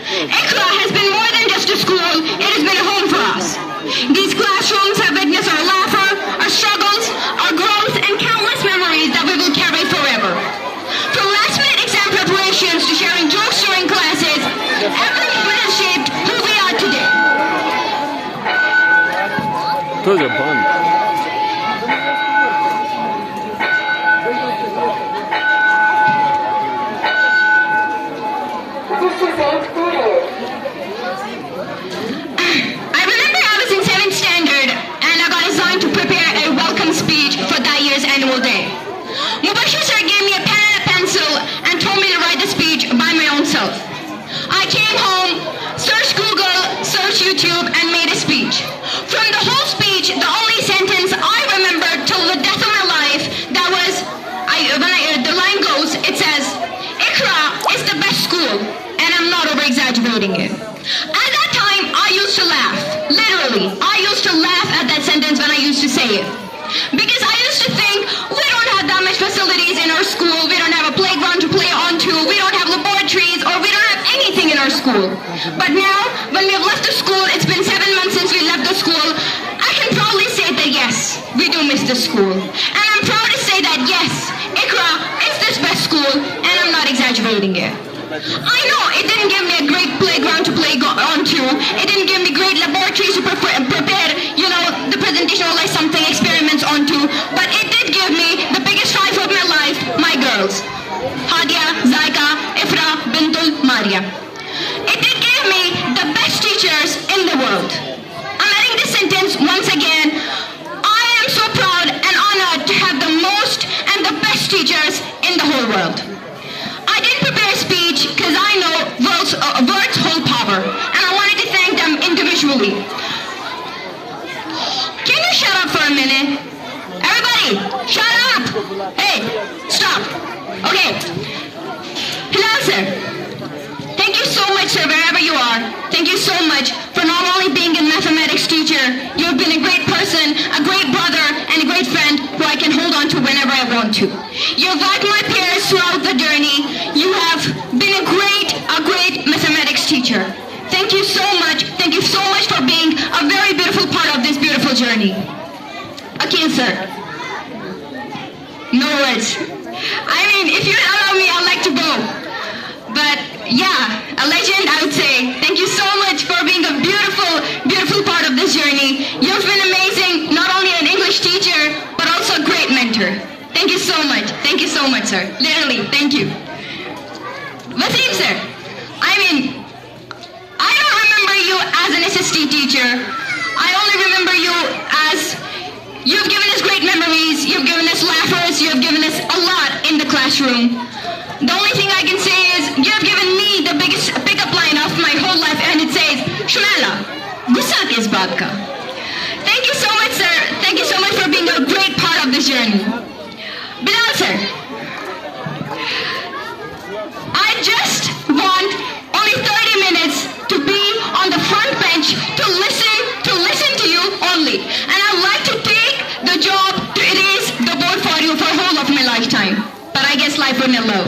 ICRA has been more than just a school, it has been a home for us. These classrooms have witnessed our laughter, our struggles, our growth, and countless memories that we will carry forever. From last-minute exam preparations to sharing jokes during classes, every moment has shaped who we are today. Those are fun. I remember I was in 7th standard and I got assigned to prepare a welcome speech for that year's annual day. Mubashir sir gave me a pen and a pencil and told me to write the speech by my own self. I came home, searched Google, searched YouTube, and made a speech. From the whole speech, the only sentence I remember till the death of my life, that was, the line goes, it says, ICRA is the best school, and I'm not over-exaggerating it. At that time, I used to laugh. Literally, I used to laugh at that sentence when I used to say it. Because I used to think, we don't have that much facilities in our school, we don't have a playground to play onto, we don't have laboratories, or we don't have anything in our school. But now, when we have left the school, it's been 7 months since we left the school, I can proudly say that yes, we do miss the school. And I'm proud to say that yes, ICRA is this best school, and I'm not exaggerating it. I know it didn't give me a great playground to play onto, it didn't give me great laboratories to prepare, the presentation or like something experiments onto, but it did give me the biggest strife of my life, my girls. Hadia, Zaika, Ifra, Bintul, Maria. It did give me the best teachers in the world. I'm adding this sentence once again. I am so proud and honored to have the most and the best teachers in the whole world. I didn't prepare a speech because I know words hold power, and I wanted to thank them individually. Can you shut up for a minute? Everybody, shut up! Hey, stop. Okay. Hilal sir, thank you so much, sir, wherever you are. Thank you so much for not only being a mathematics teacher, you've been a great person, a great brother, and a great friend who I can hold on to whenever I want to. You've liked my peers throughout the journey. You have been a great mathematics teacher. Thank you so much. Thank you so much for being a very beautiful part of this beautiful journey. Akil sir. No words. I mean, if you allow me, I'd like to go. But yeah, a legend, I would say. Thank you so much for being a beautiful part of this journey. You've been amazing, not only an English teacher, but also a great mentor. Thank you so much. Thank you so much, sir. Literally, thank you. Wasim sir, I mean, I don't remember you as an SST teacher. I only remember you as you've given us great memories, you've given us laughers, you've given us a lot in the classroom. The only thing I can say is you've given me the biggest pickup line of my whole life, and it says, Shumala, gussa kis baat ka? Thank you so much, sir. Thank you so much for being a great part of this journey. Bilal sir, I just want only 30 minutes to be on the front bench to listen to you only. And I'd like to take the job to erase the board for you for the whole of my lifetime. But I guess life wouldn't allow.